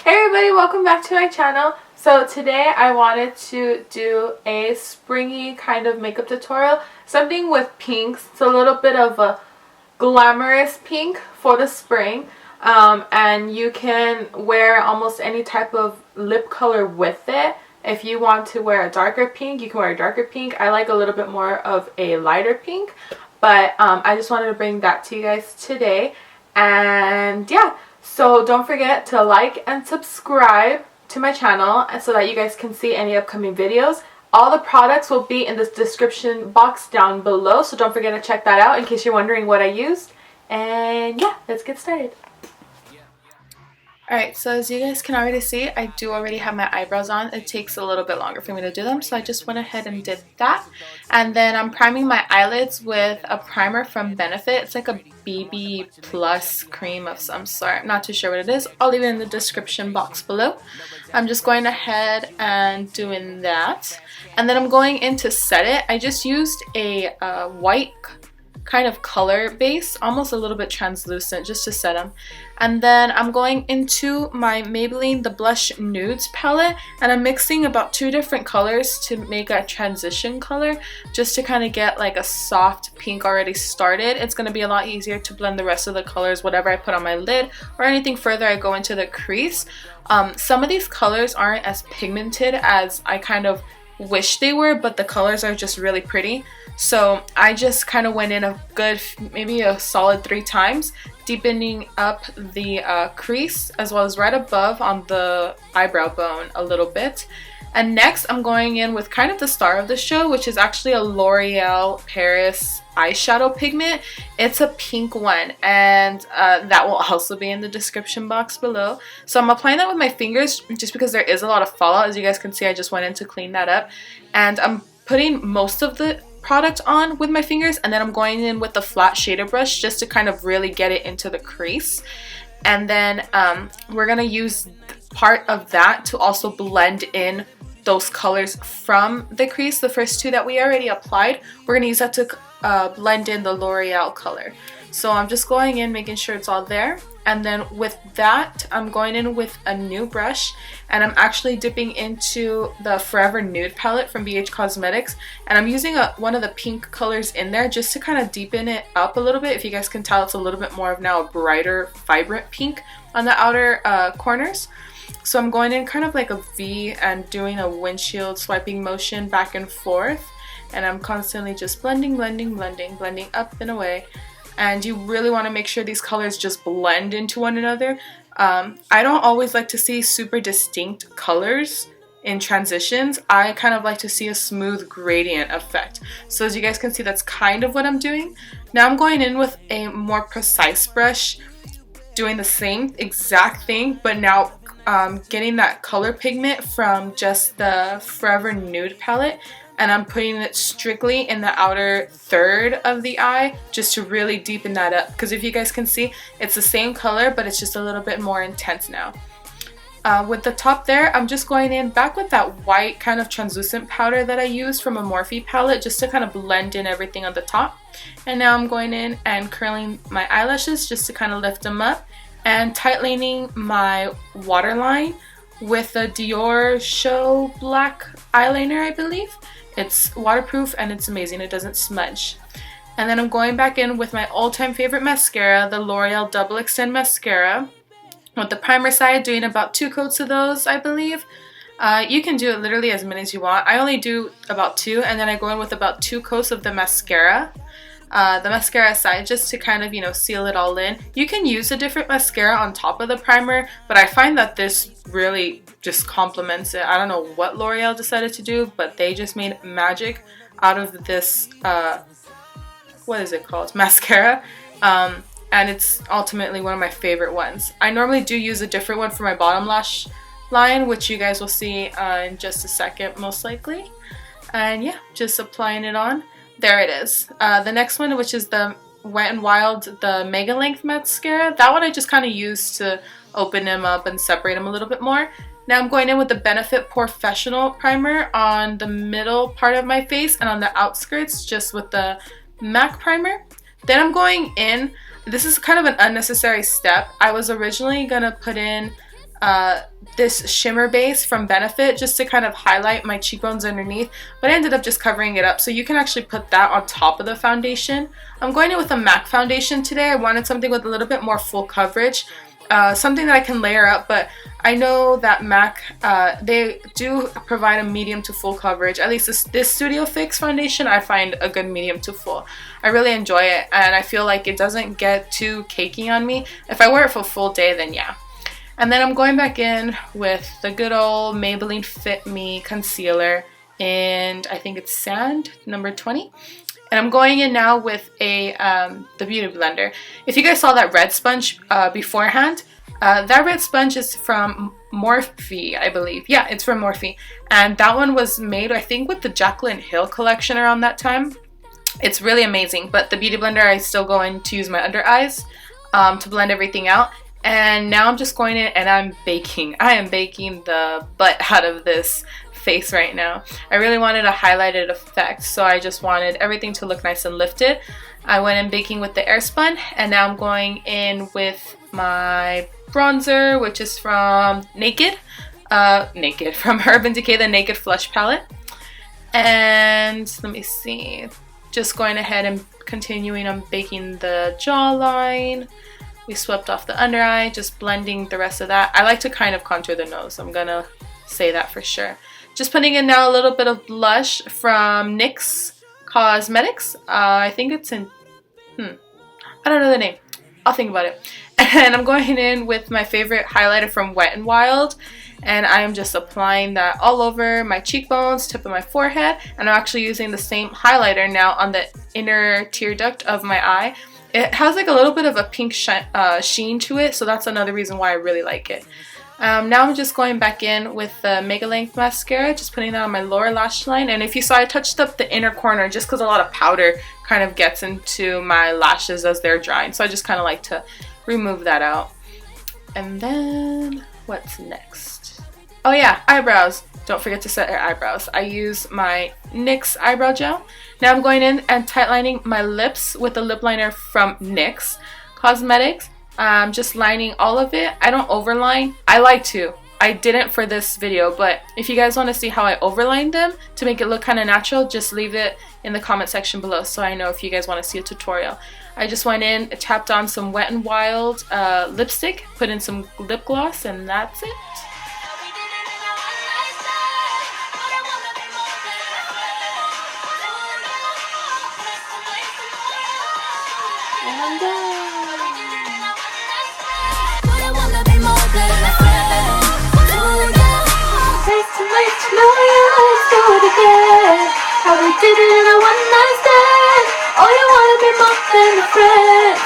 Hey everybody, welcome back to my channel. So today I wanted to do a springy kind of makeup tutorial, something with pinks. It's a little bit of a glamorous pink for the spring, and you can wear almost any type of lip color with it. If you want to wear a darker pink, you can wear a darker pink. I like a little bit more of a lighter pink, but I just wanted to bring that to you guys today. And yeah, so don't forget to like and subscribe to my channel so that you guys can see any upcoming videos. All the products will be in the description box down below, so don't forget to check that out in case you're wondering what I used. And yeah, let's get started. Alright, so as you guys can already see, I do already have my eyebrows on. It takes a little bit longer for me to do them, so I just went ahead and did that. And then I'm priming my eyelids with a primer from Benefit. It's like a BB Plus cream of some sort. I'm not too sure what it is. I'll leave it in the description box below. I'm just going ahead and doing that. And then I'm going in to set it. I just used a white kind of color base, almost a little bit translucent, just to set them. And then I'm going into my Maybelline The Blush Nudes palette, and I'm mixing about 2 different colors to make a transition color, just to kind of get like a soft pink already started. It's going to be a lot easier to blend the rest of the colors, whatever I put on my lid or anything further I go into the crease. Some of these colors aren't as pigmented as I kind of wish they were, but the colors are just really pretty. So I just kind of went in a good, maybe a solid 3 times, deepening up the crease as well as right above on the eyebrow bone a little bit. And next I'm going in with kind of the star of the show, which is actually a L'Oreal Paris eyeshadow pigment. It's a pink one, and that will also be in the description box below. So I'm applying that with my fingers just because there is a lot of fallout. As you guys can see, I just went in to clean that up, and I'm putting most of the product on with my fingers, and then I'm going in with the flat shader brush just to kind of really get it into the crease. And then we're gonna use part of that to also blend in those colors from the crease. The first 2 that we already applied, we're gonna use that to blend in the L'Oreal color. So I'm just going in, making sure it's all there. And then with that, I'm going in with a new brush, and I'm actually dipping into the Forever Nude palette from BH Cosmetics, and I'm using one of the pink colors in there just to kind of deepen it up a little bit. If you guys can tell, it's a little bit more of now a brighter, vibrant pink on the outer corners. So I'm going in kind of like a V and doing a windshield swiping motion back and forth, and I'm constantly just blending up and away. And you really want to make sure these colors just blend into one another. I don't always like to see super distinct colors in transitions. I kind of like to see a smooth gradient effect. So as you guys can see, that's kind of what I'm doing. Now I'm going in with a more precise brush, doing the same exact thing, but now getting that color pigment from just the Forever Nude palette, and I'm putting it strictly in the outer third of the eye just to really deepen that up, because if you guys can see, it's the same color but it's just a little bit more intense now. With the top there, I'm just going in back with that white kind of translucent powder that I used from a Morphe palette just to kind of blend in everything on the top. And now I'm going in and curling my eyelashes just to kind of lift them up, and tightening my waterline with a Dior Show Black eyeliner, I believe. It's waterproof and it's amazing, it doesn't smudge. And then I'm going back in with my all-time favorite mascara, the L'Oreal Double Extend Mascara. With the primer side, doing about 2 coats of those, I believe. You can do it literally as many as you want. I only do about 2, and then I go in with about 2 coats of the mascara. The mascara side, just to kind of, you know, seal it all in. You can use a different mascara on top of the primer, but I find that this really just complements it. I don't know what L'Oreal decided to do, but they just made magic out of this, what is it called? Mascara. And it's ultimately one of my favorite ones. I normally do use a different one for my bottom lash line, which you guys will see in just a second, most likely. And yeah, just applying it on. There it is. The next one, which is the Wet n Wild, the Mega Length Mascara. That one I just kind of used to open them up and separate them a little bit more. Now I'm going in with the Benefit Professional Primer on the middle part of my face, and on the outskirts just with the MAC Primer. Then I'm going in, this is kind of an unnecessary step. I was originally going to put in this shimmer base from Benefit just to kind of highlight my cheekbones underneath, but I ended up just covering it up, so you can actually put that on top of the foundation. I'm going in with a MAC foundation today. I wanted something with a little bit more full coverage, something that I can layer up, but I know that MAC, they do provide a medium to full coverage. At least this Studio Fix foundation, I find a good medium to full. I really enjoy it, and I feel like it doesn't get too cakey on me. If I wear it for a full day, then yeah. And then I'm going back in with the good old Maybelline Fit Me concealer, and I think it's Sand, number 20. And I'm going in now with the Beauty Blender. If you guys saw that red sponge beforehand, that red sponge is from Morphe, I believe. Yeah, it's from Morphe. And that one was made, I think, with the Jaclyn Hill collection around that time. It's really amazing. But the Beauty Blender, I still go in to use my under eyes to blend everything out. And now I'm just going in and I'm baking. I am baking the butt out of this face right now. I really wanted a highlighted effect, so I just wanted everything to look nice and lifted. I went in baking with the Airspun, and now I'm going in with my bronzer, which is from from Urban Decay, the Naked Flush palette. And let me see, just going ahead and continuing on baking the jawline. We swept off the under eye, just blending the rest of that. I like to kind of contour the nose, I'm gonna say that for sure. Just putting in now a little bit of blush from NYX Cosmetics. I think it's in, I don't know the name. I'll think about it. And I'm going in with my favorite highlighter from Wet n Wild. And I am just applying that all over my cheekbones, tip of my forehead. And I'm actually using the same highlighter now on the inner tear duct of my eye. It has like a little bit of a pink sheen to it, so that's another reason why I really like it. Now I'm just going back in with the Mega Length Mascara, just putting that on my lower lash line. And if you saw, I touched up the inner corner just because a lot of powder kind of gets into my lashes as they're drying. So I just kind of like to remove that out. And then, what's next? Oh yeah, eyebrows. Don't forget to set your eyebrows. I use my NYX eyebrow gel. Now I'm going in and tightlining my lips with a lip liner from NYX Cosmetics. Just lining all of it. I don't overline. I like to. I didn't for this video, but if you guys want to see how I overline them to make it look kind of natural, just leave it in the comment section below so I know if you guys want to see a tutorial. I just went in, tapped on some Wet n Wild lipstick, put in some lip gloss, and that's it. And I'm done. How we did it in a one night stand. Oh, you wanna be more than a friend.